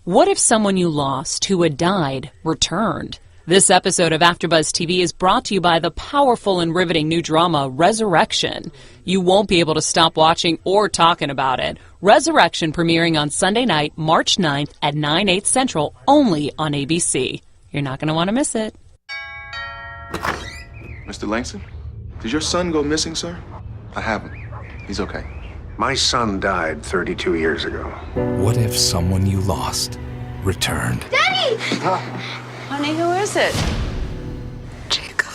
What if someone you lost who had died returned? This episode of AFTERBUZZ TV is brought to you by the powerful and riveting new drama, Resurrection. You won't be able to stop watching or talking about it. Resurrection premiering on Sunday night, March 9th at 9/8 Central, only on ABC. You're not going to want to miss it. Mr. Langston, did your son go missing, sir? I haven't. He's okay. My son died 32 years ago. What if someone you lost returned? Daddy! Honey, who is it? Jacob.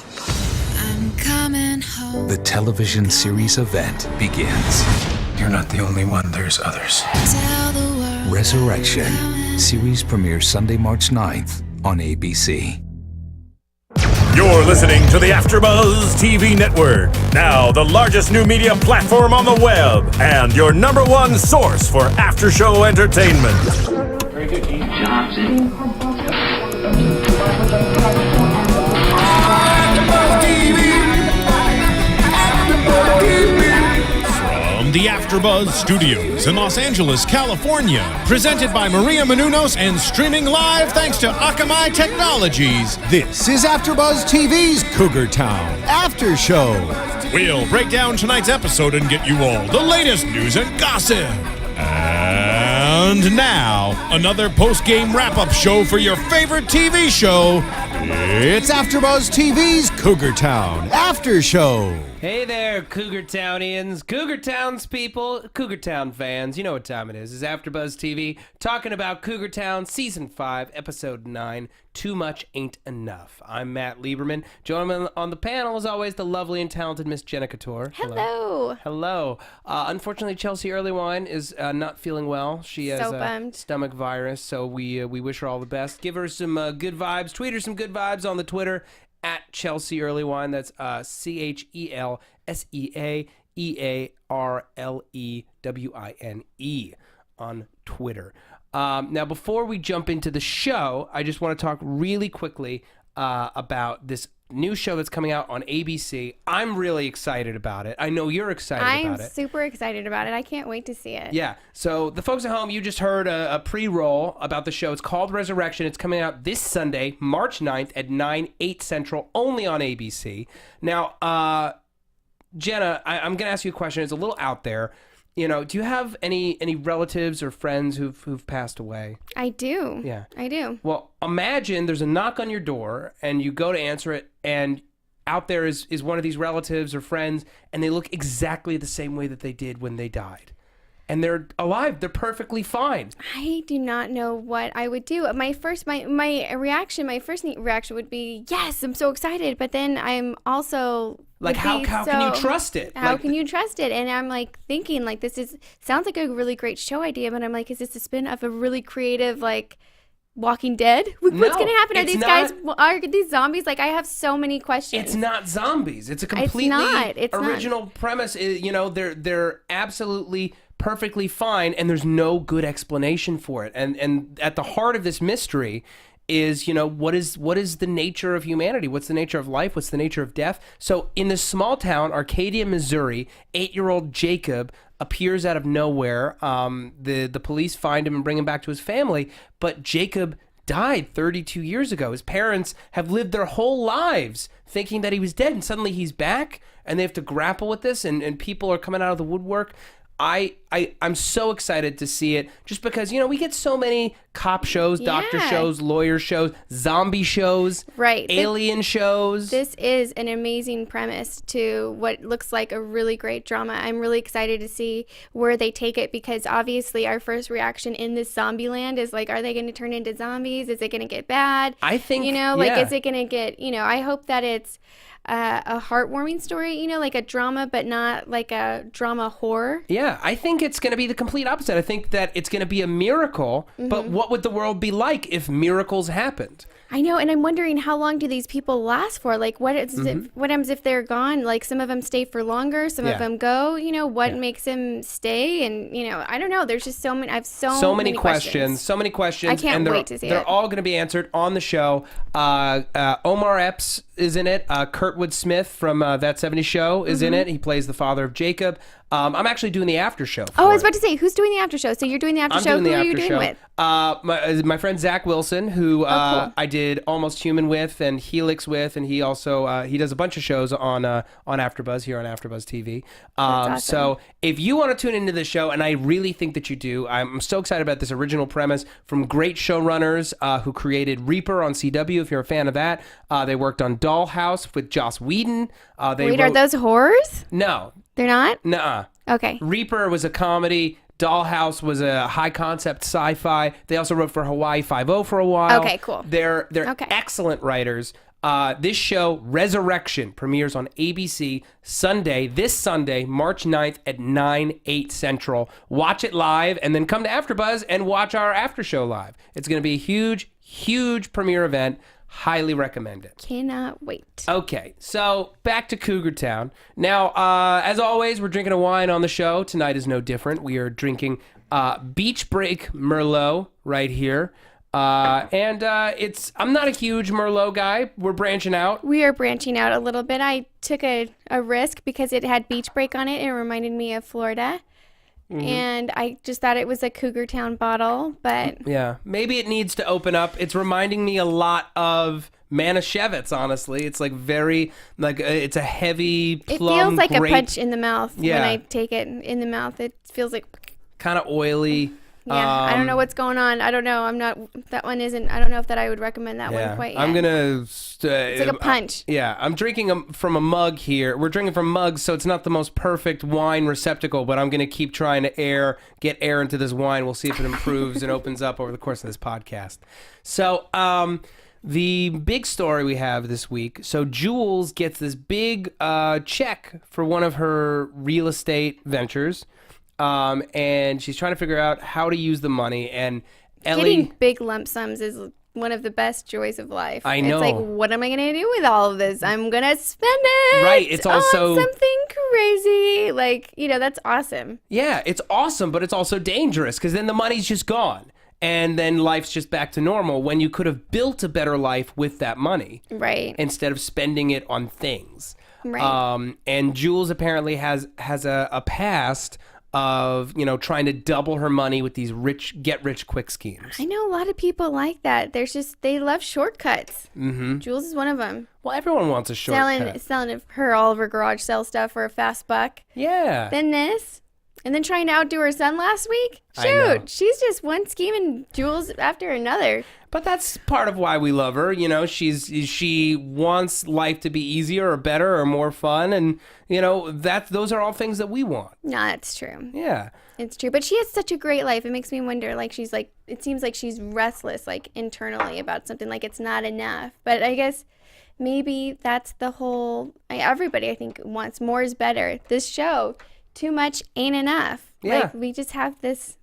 I'm coming home. The television series event begins. You're not the only one, there's others. Tell the world. Resurrection. Series premieres Sunday, March 9th on ABC. You're listening to the AFTERBUZZ TV network, now the largest new media platform on the web, and your #1 source for after-show entertainment. Very good, Gene. Johnson. From the AFTERBUZZ Studios in Los Angeles, California, presented by Maria Menounos and streaming live thanks to Akamai Technologies, this is AFTERBUZZ TV's Cougar Town After Show. We'll break down tonight's episode and get you all the latest news and gossip. And now, another post-game wrap-up show for your favorite TV show. It's AFTERBUZZ TV's Cougar Town After Show. Hey there, Cougar Townians, Cougar Towns people, Cougar Town fans. You know what time it is. It's AFTERBUZZ TV talking about Cougar Town Season 5, Episode 9, Too Much Ain't Enough. I'm Matt Lieberman. Joining me on the panel, as always, the lovely and talented Miss Jenna Couture. Hello. Hello. Unfortunately, Chelsea Earlywine is not feeling well. She has a stomach virus, so we wish her all the best. Give her some good vibes. Tweet her some good vibes on the Twitter. At Chelsea Earlywine, that's CHELSEAEARLEWINE on Twitter. Now, before we jump into the show, I just want to talk really quickly about this new show that's coming out on ABC. I'm really excited about it. I know you're excited about it. I'm super excited about it. I can't wait to see it. Yeah. So the folks at home, you just heard a pre-roll about the show. It's called Resurrection. It's coming out this Sunday, March 9th at 9/8 Central, only on ABC. Now, Jenna, I'm going to ask you a question. It's a little out there. You know, do you have any relatives or friends who've passed away? I do. Yeah. I do. Well, imagine there's a knock on your door and you go to answer it and out there is one of these relatives or friends and they look exactly the same way that they did when they died. And they're alive. They're perfectly fine. I do not know what I would do. My first reaction would be, yes, I'm so excited. But then I'm also like, how can you trust it? How can you trust it? And I'm like thinking, like, sounds like a really great show idea. But I'm like, is this a spin of a really creative, like, Walking Dead? What's going to happen? Are these zombies? Like, I have so many questions. It's not zombies. It's a completely original premise. You know, they're absolutely perfectly fine, and there's no good explanation for it. And at the heart of this mystery is, you know, what is the nature of humanity? What's the nature of life? What's the nature of death? So in this small town, Arcadia, Missouri, 8-year-old Jacob appears out of nowhere. The police find him and bring him back to his family, but Jacob died 32 years ago. His parents have lived their whole lives thinking that he was dead, and suddenly he's back, and they have to grapple with this, and people are coming out of the woodwork. I'm so excited to see it just because, you know, we get so many cop shows, doctor shows, lawyer shows, zombie shows, alien shows. This is an amazing premise to what looks like a really great drama. I'm really excited to see where they take it because obviously our first reaction in this zombie land is like, are they going to turn into zombies? Is it going to get bad? I think, you know, like, is it going to get, you know, I hope that it's a heartwarming story, you know, like a drama, but not like a drama horror. Yeah, I think it's going to be the complete opposite. I think that it's going to be a miracle, but what would the world be like if miracles happened? I know, and I'm wondering how long do these people last for? Like, what happens if they're gone? Like, some of them stay for longer, some of them go. You know, what makes them stay? And you know, I don't know. There's just so many. I have so many questions. So many questions. I can't wait to see it. They're all going to be answered on the show. Omar Epps is in it. Kurtwood Smith from That 70s Show is in it. He plays the father of Jacob. I'm actually doing the after show. I was about to say, who's doing the after show? So you're doing the after show. Who are you doing with? My friend Zach Wilson, who cool. I did Almost Human with and Helix with, and he also he does a bunch of shows on AfterBuzz here on AfterBuzz TV. Awesome. So if you want to tune into this show, and I really think that you do, I'm so excited about this original premise from great showrunners who created Reaper on CW. If you're a fan of that, they worked on Dollhouse with Joss Whedon. Are those horrors? No. They're not? Nuh-uh. Okay. Reaper was a comedy. Dollhouse was a high concept sci-fi. They also wrote for Hawaii Five-0 for a while. Okay, cool. They're excellent writers. This show, Resurrection, premieres on ABC this Sunday, March 9th at 9/8 Central. Watch it live and then come to AfterBuzz and watch our after show live. It's going to be a huge, huge premiere event. Highly recommend it. Cannot wait. Okay, so back to Cougar Town. Now, as always, we're drinking a wine on the show. Tonight is no different. We are drinking Beach Break Merlot right here. I'm not a huge Merlot guy. We're branching out. We are branching out a little bit. I took a risk because it had Beach Break on it. It reminded me of Florida. And I just thought it was a Cougar Town bottle, but... Yeah, maybe it needs to open up. It's reminding me a lot of Manischewitz, honestly. It's like very, it's a heavy plum It feels like grape. A punch in the mouth when I take it in the mouth. It feels like... Kind of oily. Yeah, I don't know what's going on. I don't know. I don't know if that I would recommend that one quite yet. I'm going to... it's like a punch. I'm drinking from a mug here. We're drinking from mugs, so it's not the most perfect wine receptacle, but I'm going to keep trying to get air into this wine. We'll see if it improves and opens up over the course of this podcast. So, the big story we have this week. So Jules gets this big check for one of her real estate ventures. And she's trying to figure out how to use the money. And Ellie... Getting big lump sums is one of the best joys of life. I know. It's like, what am I going to do with all of this? I'm going to spend it. Right. It's also... on something crazy. Like, that's awesome. Yeah, it's awesome, but it's also dangerous because then the money's just gone. And then life's just back to normal when you could have built a better life with that money. Right. Instead of spending it on things. Right. And Jules apparently has a past of trying to double her money with these get rich quick schemes. I know a lot of people like that. They love shortcuts. Jules is one of them. Well, everyone wants a shortcut. Selling all of her garage sale stuff for a fast buck. Yeah. Then this, and then trying to outdo her son last week. Shoot, she's just one scheming Jules after another. But that's part of why we love her. She wants life to be easier or better or more fun, and those are all things that we want. No, that's true. Yeah, it's true. But she has such a great life. It makes me wonder. Like it seems like she's restless, like internally about something. Like it's not enough. But I guess maybe that's the whole. Everybody, I think, wants more is better. This show, too much ain't enough. Yeah. Like we just have this.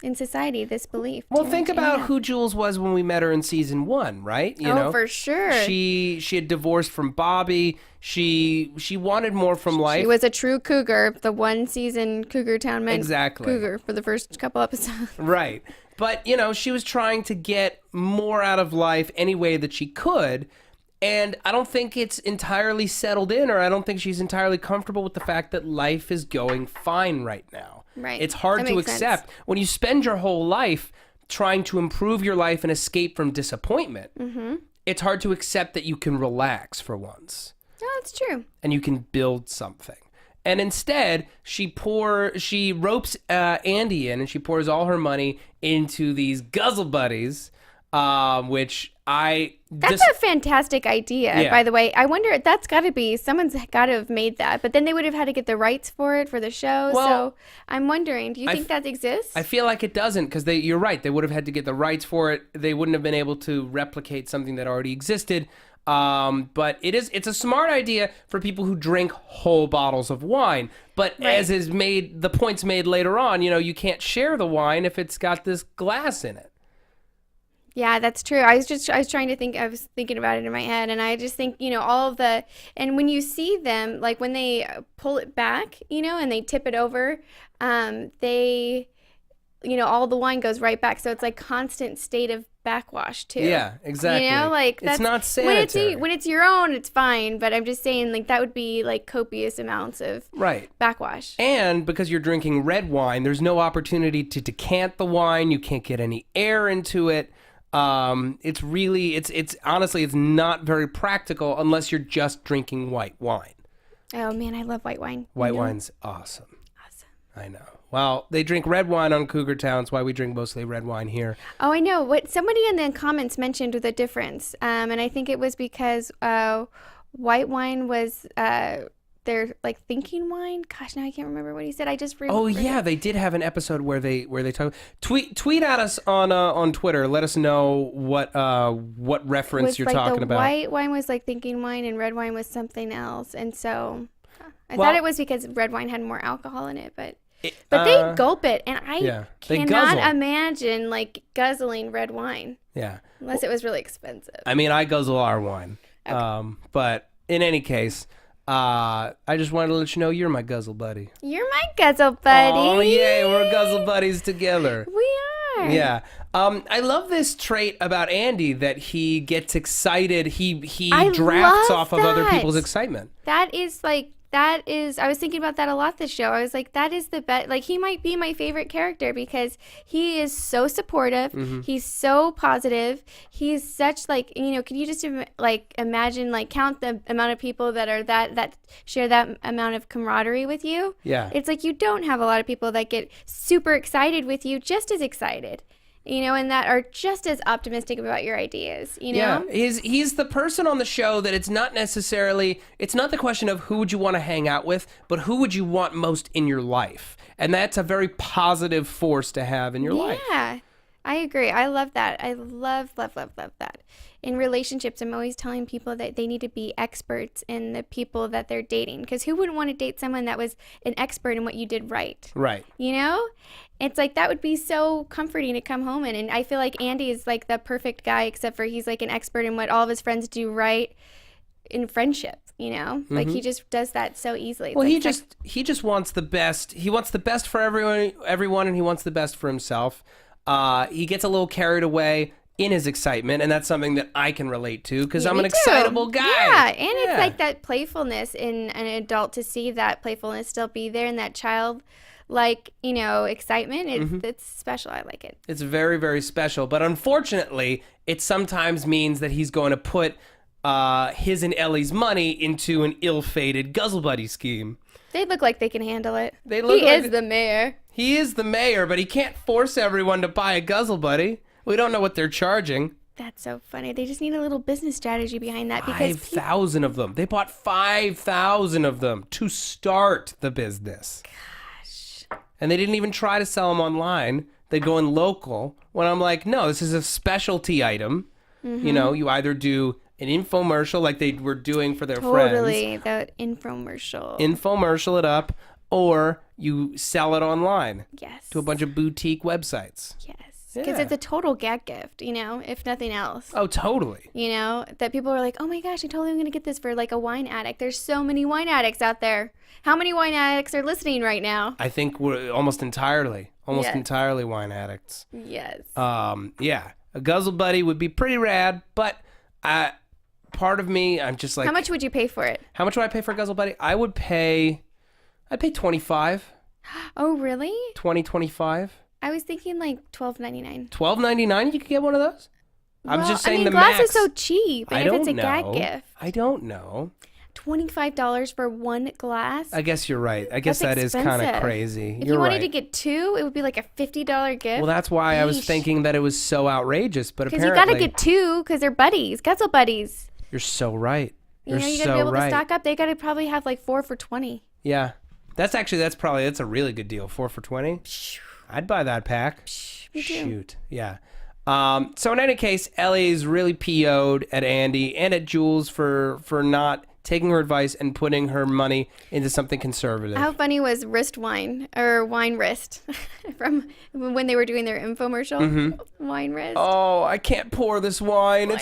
In society, this belief. Well, think about who Jules was when we met her in season 1, right? For sure. She had divorced from Bobby. She wanted more from life. She was a true cougar. The one season Cougar Town meant cougar for the first couple episodes. Right. But, she was trying to get more out of life any way that she could. And I don't think it's entirely settled in, or I don't think she's entirely comfortable with the fact that life is going fine right now. Right. It's hard to accept. When you spend your whole life trying to improve your life and escape from disappointment, it's hard to accept that you can relax for once. No, that's true. And you can build something. And instead, she ropes Andy in, and she pours all her money into these guzzle buddies, That's a fantastic idea, by the way. I wonder, that's got to be, someone's got to have made that, but then they would have had to get the rights for it for the show. Well, so I'm wondering, do you think that exists? I feel like it doesn't, because you're right. They would have had to get the rights for it. They wouldn't have been able to replicate something that already existed. But it's a smart idea for people who drink whole bottles of wine. But as is made, the point's made later on, you can't share the wine if it's got this glass in it. Yeah, that's true. I was trying to think, I was thinking about it in my head, and I just think, all of and when you see them, like when they pull it back, and they tip it over, they, all the wine goes right back. So it's like constant state of backwash too. Yeah, exactly. Like it's not sanitary. When it's your own, it's fine. But I'm just saying, like, that would be like copious amounts of backwash. And because you're drinking red wine, there's no opportunity to decant the wine. You can't get any air into it. It's really, it's honestly, it's not very practical unless you're just drinking white wine. Oh man, I love white wine. White wine's awesome. I know. Well, they drink red wine on Cougar Town. That's why we drink mostly red wine here. Oh, I know. What somebody in the comments mentioned the difference, and I think it was because white wine was their like thinking wine. Gosh, now I can't remember what he said. I just yeah, they did have an episode where they talk. Tweet at us on Twitter. Let us know what reference you're talking about. White wine was like thinking wine, and red wine was something else. And so I thought it was because red wine had more alcohol in it, but they gulp it, and I cannot imagine like guzzling red wine. Yeah, unless it was really expensive. I mean, I guzzle our wine, but in any case. I just wanted to let you know you're my guzzle buddy. You're my guzzle buddy. Oh yeah, we're guzzle buddies together. We are. Yeah. I love this trait about Andy that he gets excited. He drafts off of other people's excitement. I was thinking about that a lot this show. I was like, that is the best. Like, he might be my favorite character because he is so supportive. Mm-hmm. He's so positive. He's such like, can you just imagine, like, count the amount of people that are that share that amount of camaraderie with you? Yeah. It's like you don't have a lot of people that get super excited with you, just as excited. And that are just as optimistic about your ideas, Yeah, he's the person on the show that it's not the question of who would you want to hang out with, but who would you want most in your life. And that's a very positive force to have in your life. Yeah, I agree. I love that. I love that. In relationships, I'm always telling people that they need to be experts in the people that they're dating. Because who wouldn't want to date someone that was an expert in what you did right? Right. It's like that would be so comforting to come home in. And I feel like Andy is like the perfect guy, except for he's like an expert in what all of his friends do right in friendship. Mm-hmm. Like he just does that so easily. Well, he just wants the best. He wants the best for everyone, and he wants the best for himself. He gets a little carried away in his excitement, and that's something that I can relate to because I'm an excitable guy. Yeah, and it's like that playfulness in an adult, to see that playfulness still be there, and that child excitement. It's special. I like it. It's very, very special. But unfortunately, it sometimes means that he's going to put his and Ellie's money into an ill-fated Guzzle Buddy scheme. They look like they can handle it. He is the mayor. He is the mayor, but he can't force everyone to buy a Guzzle Buddy. We don't know what they're charging. That's so funny. They just need a little business strategy behind that. 5,000 of them. They bought 5,000 of them to start the business. Gosh. And they didn't even try to sell them online. They go in local. When I'm like, no, this is a specialty item. Mm-hmm. You either do an infomercial like they were doing for their friends. Totally, the infomercial. Infomercial it up, or you sell it online. Yes. To a bunch of boutique websites. Yes. Because it's a total gag gift, if nothing else. Oh, totally. That people are like, oh my gosh, I totally am going to get this for like a wine addict. There's so many wine addicts out there. How many wine addicts are listening right now? I think we're almost entirely wine addicts. Yes. Yeah. A Guzzle Buddy would be pretty rad, but part of me, I'm just like... How much would you pay for it? How much would I pay for a Guzzle Buddy? I'd pay $25. Oh, really? $25. I was thinking like $12.99. $12.99? You could get one of those? Well, I'm just saying glass is so cheap. And if it's a gag gift. I don't know. $25 for one glass? I guess you're right. I guess that is kind of crazy. If you wanted to get two, it would be like a $50 gift. Well, that's why I was thinking that it was so outrageous, but apparently... Because you got to get two because they're buddies, Guzzle Buddies. You're so right. You got to be able to stock up. They got to probably have like 4 for $20. Yeah. That's a really good deal. 4 for $20. I'd buy that pack. Me too. Shoot. Yeah. So in any case, Ellie's really PO'd at Andy and at Jules for not taking her advice and putting her money into something conservative. How funny was wrist wine or wine wrist from when they were doing their infomercial? Wine wrist. Oh, I can't pour this wine.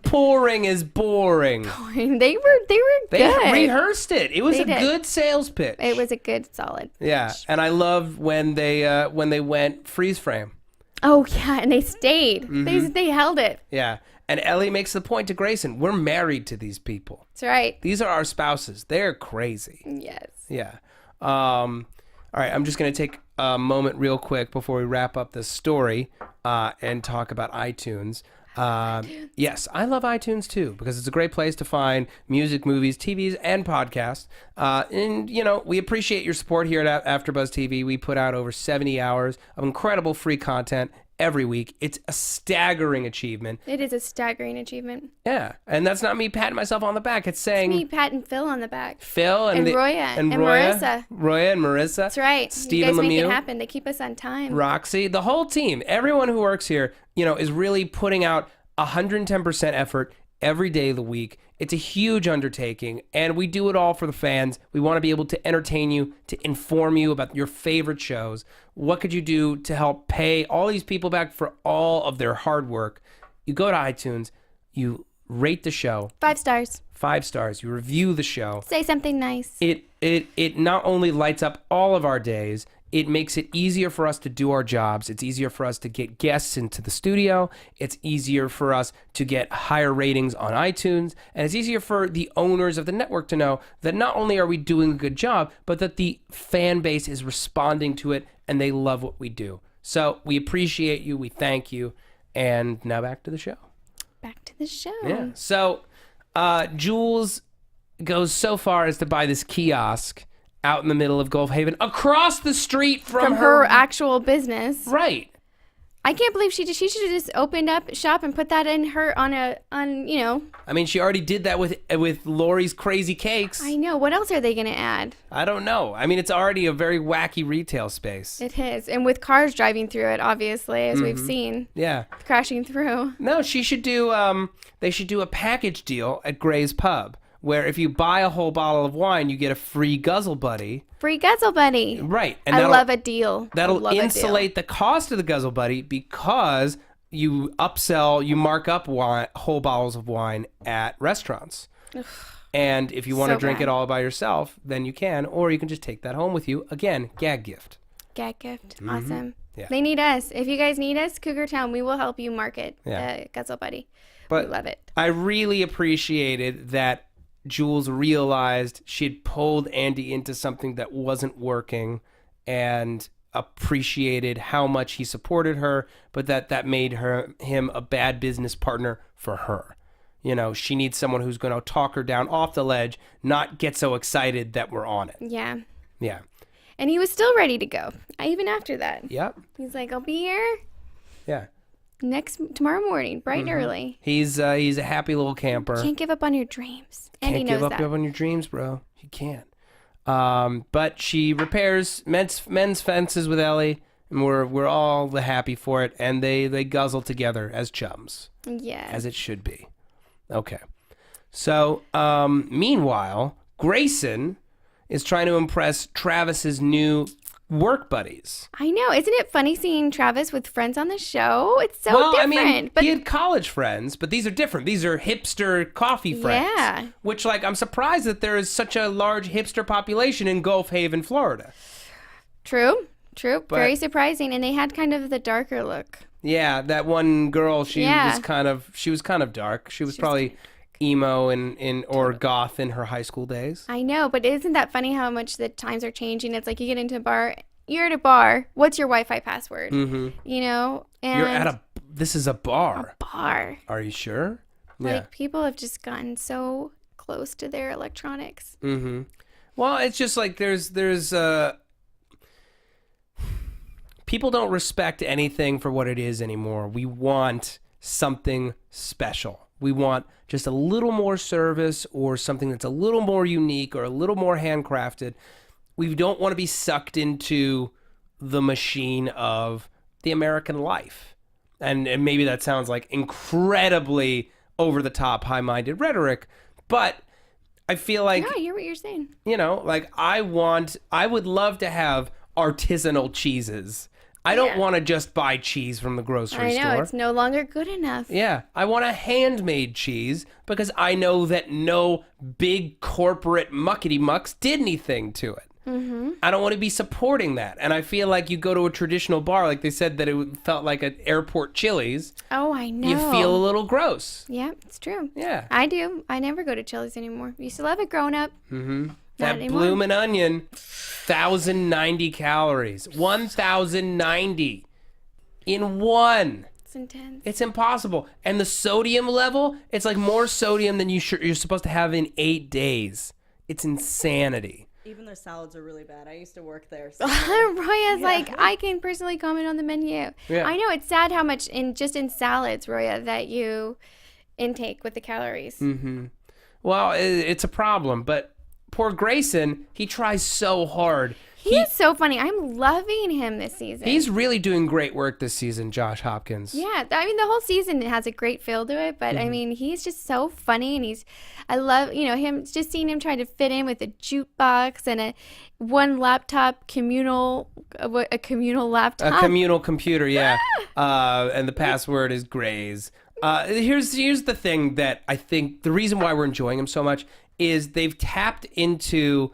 Pouring is boring. They were good. They rehearsed it. It was good sales pitch. It was a good solid. Yeah, and I love when they went freeze frame. Oh yeah, and they stayed. They held it. Yeah. And Ellie makes the point to Grayson, we're married to these people. That's right. These are our spouses. They're crazy. Yes. Yeah. All right, I'm just going to take a moment real quick before we wrap up this story and talk about iTunes. Yes, I love iTunes too because it's a great place to find music, movies, TVs, and podcasts. And, we appreciate your support here at AfterBuzz TV. We put out over 70 hours of incredible free content every week. It's a staggering achievement. It is a staggering achievement. Yeah, and that's not me patting myself on the back. It's saying... It's me patting Phil on the back. Phil and Roya and Marissa. Roya and Marissa. That's right. Stephen you guys Lemieux. make it happen. They keep us on time. Roxy. The whole team. Everyone who works here, is really putting out 110% effort every day of the week. It's a huge undertaking, and we do it all for the fans. We want to be able to entertain you, to inform you about your favorite shows. What could you do to help pay all these people back for all of their hard work? You go to iTunes, you rate the show. 5 stars. 5 stars. You review the show. Say something nice. It not only lights up all of our days, it makes it easier for us to do our jobs. It's easier for us to get guests into the studio. It's easier for us to get higher ratings on iTunes. And it's easier for the owners of the network to know that not only are we doing a good job, but that the fan base is responding to it and they love what we do. So we appreciate you. We thank you. And now back to the show. Back to the show. Yeah. So Jules goes so far as to buy this kiosk out in the middle of Gulf Haven, across the street from her actual business. Right. I can't believe she should have just opened up shop and put that in her on. I mean, she already did that with Lori's Crazy Cakes. I know. What else are they going to add? I don't know. I mean, it's already a very wacky retail space. It is. And with cars driving through it, obviously, as we've seen. Yeah. Crashing through. No, she should do, they should do a package deal at Gray's Pub, where if you buy a whole bottle of wine, you get a free Guzzle Buddy. Free Guzzle Buddy. Right. And I love a deal. That'll insulate the cost of the Guzzle Buddy because you mark up whole bottles of wine at restaurants. And if you want to drink it all by yourself, then you can, or you can just take that home with you. Again, gag gift. Gag gift. Awesome. Yeah. They need us. If you guys need us, Cougar Town, we will help you market the Guzzle Buddy. But we love it. I really appreciated that Jules realized she had pulled Andy into something that wasn't working and appreciated how much he supported her, but that made him a bad business partner for her. She needs someone who's going to talk her down off the ledge, not get so excited that we're on it. Yeah. Yeah. And he was still ready to go, even after that. Yep. He's like, I'll be here. Yeah. Tomorrow morning, bright and early. He's a happy little camper. Can't give up on your dreams. And he knows Can't give up on your dreams, bro. You can't. But she repairs men's fences with Ellie, and we're all happy for it. And they guzzle together as chums. Yeah. As it should be. Okay. So meanwhile, Grayson is trying to impress Travis's new work buddies. I know. Isn't it funny seeing Travis with friends on the show? It's so different. I mean, he had college friends, but these are different. These are hipster coffee friends. Yeah. Which, I'm surprised that there is such a large hipster population in Gulf Haven, Florida. True. But, very surprising. And they had kind of the darker look. Yeah, that one girl, she was kind of dark. She was probably emo or goth in her high school days. I know, but isn't that funny how much the times are changing? It's like you get into a bar, you're at a bar, what's your Wi-Fi password? And you're this is a bar. A bar. Are you sure? People have just gotten so close to their electronics. Well, it's just like there's people don't respect anything for what it is anymore. We want something special. We want just a little more service or something that's a little more unique or a little more handcrafted. We don't want to be sucked into the machine of the American life. And maybe that sounds like incredibly over-the-top, high-minded rhetoric, but I feel like... Yeah, I hear what you're saying. You know, like I would love to have artisanal cheeses. I don't want to just buy cheese from the grocery store. I know, it's no longer good enough. Yeah, I want a handmade cheese because I know that no big corporate muckety-mucks did anything to it. Mm-hmm. I don't want to be supporting that. And I feel like you go to a traditional bar, like they said that it felt like an airport Chili's. Oh, I know. You feel a little gross. Yeah, it's true. Yeah. I do. I never go to Chili's anymore. Used to love it growing up. Mm-hmm. That bloomin' onion, 1,090 calories. 1,090 in one. It's intense. It's impossible. And the sodium level, it's like more sodium than you're supposed to have in 8 days. It's insanity. Even their salads are really bad. I used to work there. So. Roya's like, I can personally comment on the menu. Yeah. I know, it's sad how much in salads, Roya, that you intake with the calories. Mm-hmm. Well, it's a problem, but poor Grayson, he tries so hard. He is so funny. I'm loving him this season. He's really doing great work this season, Josh Hopkins. Yeah, I mean, the whole season has a great feel to it, but I mean, he's just so funny, and I love, him, just seeing him trying to fit in with a jukebox and one laptop communal laptop. A communal computer, yeah. And the password is Grays. Here's the thing that I think the reason why we're enjoying him so much is they've tapped into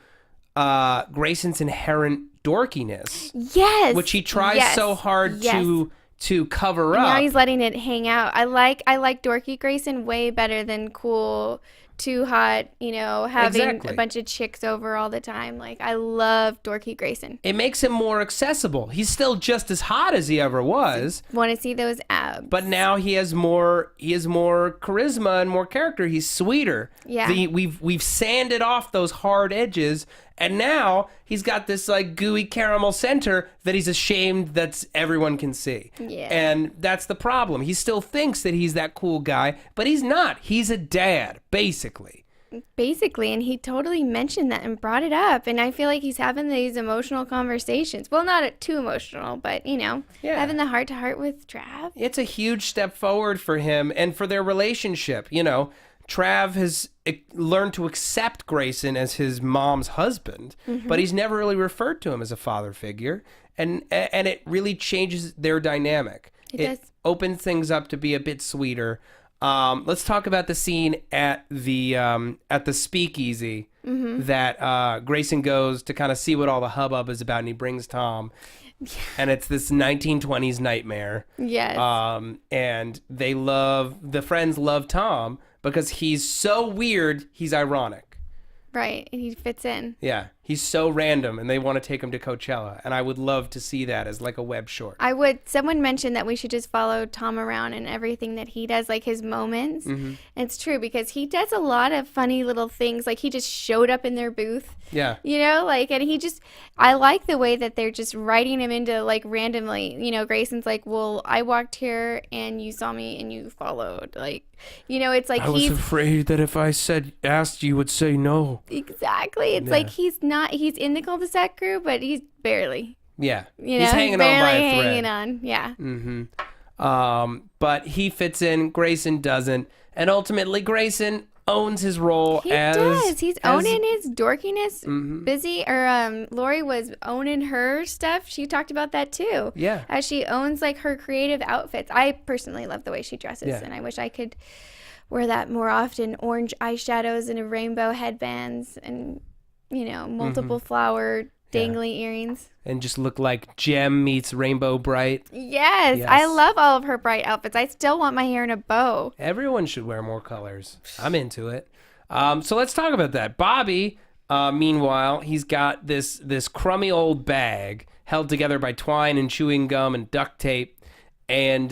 Grayson's inherent dorkiness. Yes. Which he tries so hard to cover up. Now he's letting it hang out. I like dorky Grayson way better than cool, too hot, having a bunch of chicks over all the time. Like, I love dorky Grayson. It makes him more accessible. He's still just as hot as he ever was. Want to see those abs. But now he has more charisma and more character. He's sweeter. Yeah. We've sanded off those hard edges, and now he's got this like gooey caramel center that he's ashamed that everyone can see. Yeah. And that's the problem. He still thinks that he's that cool guy, but he's not. He's a dad, basically. And he totally mentioned that and brought it up, and I feel like he's having these emotional conversations. Well, not too emotional, but having the heart-to-heart with Trav. It's a huge step forward for him and for their relationship. Trav has learned to accept Grayson as his mom's husband, but he's never really referred to him as a father figure, and it really changes their dynamic. It does. Opens things up to be a bit sweeter. Let's talk about the scene at the speakeasy that Grayson goes to kind of see what all the hubbub is about, and he brings Tom. And it's this 1920s nightmare. Yes. And the friends love Tom because he's so weird, he's ironic. Right, and he fits in. Yeah, he's so random, and they want to take him to Coachella, and I would love to see that as like a web short. I would. Someone mentioned that we should just follow Tom around and everything that he does, like his moments. And it's true, because he does a lot of funny little things, like he just showed up in their booth. Yeah. And he just, I like the way that they're just writing him into, like, randomly. Grayson's like, well, I walked here, and you saw me, and you followed. Like, it's like I was afraid that if I asked, you would say no. Exactly. It's like he's in the cul-de-sac crew, but he's barely. Yeah. He's hanging on by a thread. Hanging on, yeah. But he fits in, Grayson doesn't, and ultimately Grayson owns his role He does. He's owning his dorkiness. Lori was owning her stuff. She talked about that too. Yeah. As she owns like her creative outfits. I personally love the way she dresses, and I wish I could wear that more often. Orange eyeshadows and a rainbow headbands and multiple flower dangly earrings. And just look like Gem meets Rainbow Bright. Yes, I love all of her bright outfits. I still want my hair in a bow. Everyone should wear more colors. I'm into it. So let's talk about that. Bobby, meanwhile, he's got this crummy old bag held together by twine and chewing gum and duct tape. And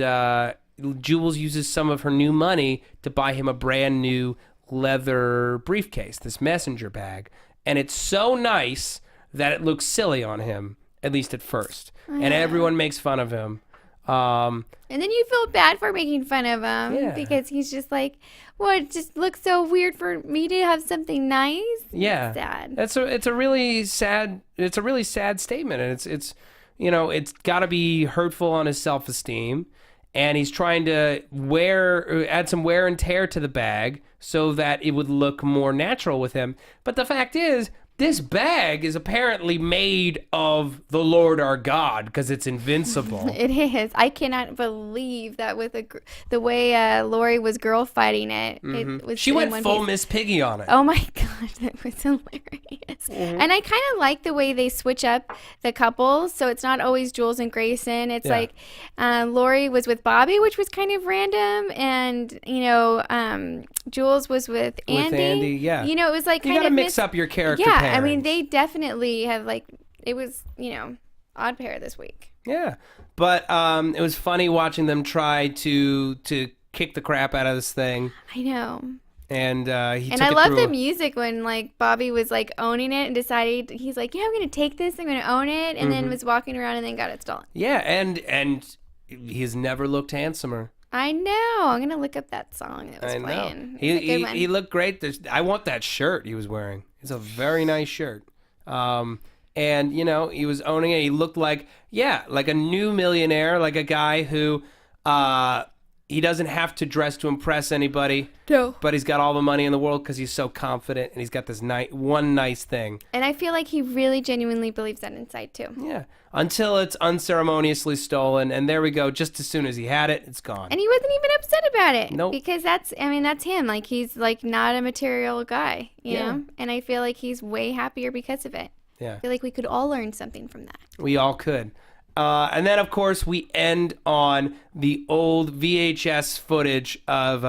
Jules uses some of her new money to buy him a brand new leather briefcase, this messenger bag. And it's so nice that it looks silly on him, at least at first. And everyone makes fun of him. And then you feel bad for making fun of him because he's just like, well, it just looks so weird for me to have something nice. Yeah. It's sad. It's a really sad statement, and it's got to be hurtful on his self-esteem. and he's trying to add some wear and tear to the bag so that it would look more natural with him. But the fact is, this bag is apparently made of the Lord our God because it's invincible. It is. I cannot believe that with the way Lori was girl fighting it. It was she went full Miss Piggy on it. Oh my gosh, that was hilarious. And I kind of like the way they switch up the couples, so it's not always Jules and Grayson. It's like Lori was with Bobby, which was kind of random, and Jules was with Andy. With Andy, yeah. You know, it was like you kind gotta of mix up your character. Yeah, I mean, they definitely have it was odd pair this week. Yeah, but it was funny watching them try to kick the crap out of this thing. I know. And I love the music when Bobby was owning it and decided he's like, yeah, I'm gonna take this, I'm gonna own it, and then was walking around and then got it stolen. Yeah, and he's never looked handsomer. I know. I'm gonna look up that song that was playing. He looked great. I want that shirt he was wearing. It's a very nice shirt. And he was owning it. He looked like a new millionaire, like a guy who he doesn't have to dress to impress anybody. No. But he's got all the money in the world because he's so confident, and he's got this one nice thing. And I feel like he really genuinely believes that inside too. Yeah. Until it's unceremoniously stolen, and there we go. Just as soon as he had it, it's gone. And he wasn't even upset about it. Nope. Because that's him. He's not a material guy, you know? And I feel like he's way happier because of it. Yeah. I feel like we could all learn something from that. We all could. And then, of course, we end on the old VHS footage of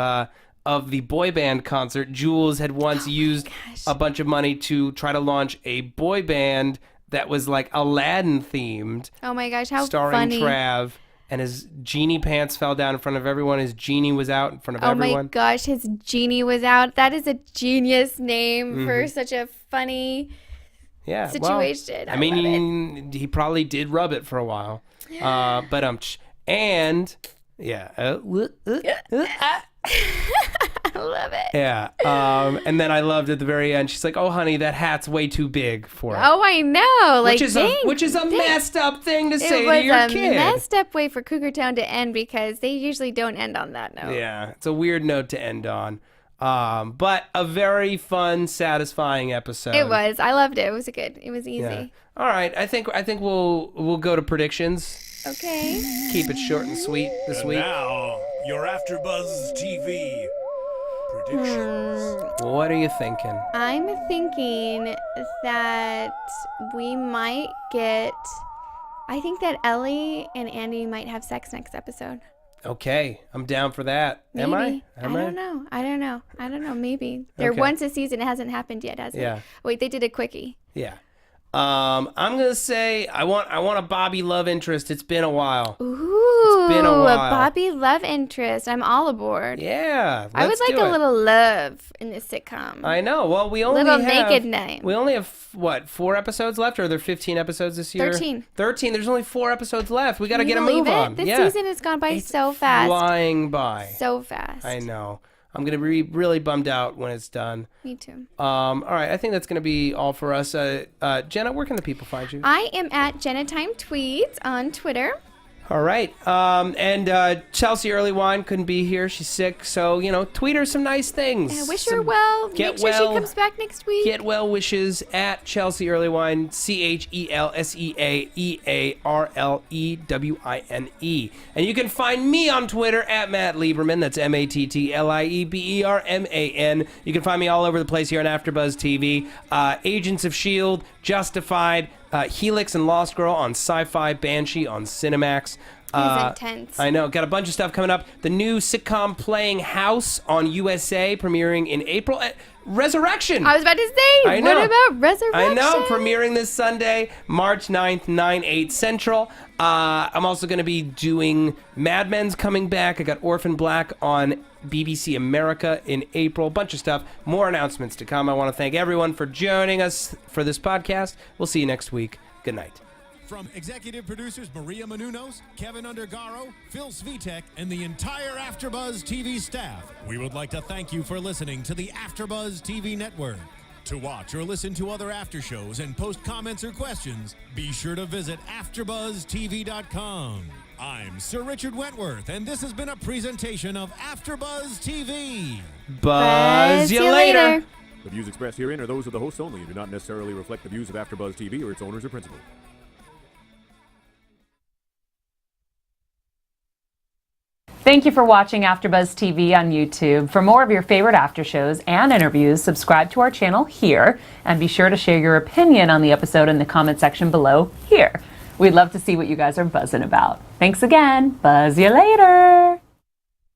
the boy band concert. Jules had once used a bunch of money to try to launch a boy band that was Aladdin themed. Oh my gosh, how starring funny. Trav. And his genie pants fell down in front of everyone. His genie was out in front of everyone. Oh my gosh, his genie was out. That is a genius name for such a funny situation. Well, I mean, he probably did rub it for a while. And yeah. I love it. Yeah. And then I loved at the very end, she's like, "Oh, honey, that hat's way too big for it." Oh, I know. Which is a messed up thing to say to your kid. It was a messed up way for Cougar Town to end because they usually don't end on that note. Yeah. It's a weird note to end on. But a very fun, satisfying episode. It was. I loved it. It was good. It was easy. Yeah. All right. I think we'll go to predictions. Okay. Keep it short and sweet this week. Now, your AfterBuzz TV predictions. What are you thinking? I'm thinking that we might get... I think that Ellie and Andy might have sex next episode. Okay, I'm down for that. Maybe. Am I? I don't know. Maybe. Once a season. It hasn't happened yet, has it? Yeah. Wait, they did a quickie. Yeah. I'm gonna say I want a Bobby love interest. It's been a while. Ooh, it's been a while. A Bobby love interest. I'm all aboard. Yeah, I would like a little love in this sitcom. I know. Well, we only little have naked night. We only have 4 episodes left, or are there 15 episodes this year? 13. There's only 4 episodes left. We got to get a move on. This season has gone by so fast. Flying by. So fast. I know. I'm going to be really bummed out when it's done. Me too. All right. I think that's going to be all for us. Jenna, where can the people find you? I am at Jenna Time Tweets on Twitter. All right. And Chelsea Early Wine couldn't be here. She's sick. So, tweet her some nice things. Yeah, wish her well. Make sure she comes back next week. Get well wishes at Chelsea Early Wine, ChelseaEarlewine. And you can find me on Twitter at Matt Lieberman. That's MattLieberman. You can find me all over the place here on AfterBuzz TV. Agents of S.H.I.E.L.D., Justified, Helix and Lost Girl on Sci-Fi, Banshee on Cinemax. It's intense. I know. Got a bunch of stuff coming up. The new sitcom Playing House on USA, premiering in April. Resurrection. I was about to say, what about Resurrection? I know. Premiering this Sunday, March 9th, 9/8 Central. I'm also going to be doing Mad Men's coming back. I got Orphan Black on BBC America in April. Bunch of stuff. More announcements to come. I want to thank everyone for joining us for this podcast. We'll see you next week. Good night. From executive producers Maria Menounos, Kevin Undergaro, Phil Svitek, and the entire AfterBuzz TV staff, we would like to thank you for listening to the AfterBuzz TV network. To watch or listen to other after shows and post comments or questions, be sure to visit AfterBuzzTV.com. I'm Sir Richard Wentworth, and this has been a presentation of AfterBuzz TV. Buzz you later. The views expressed herein are those of the hosts only and do not necessarily reflect the views of AfterBuzz TV or its owners or principals. Thank you for watching AfterBuzz TV on YouTube. For more of your favorite after shows and interviews, subscribe to our channel here, and be sure to share your opinion on the episode in the comment section below here. We'd love to see what you guys are buzzing about. Thanks again. Buzz you later.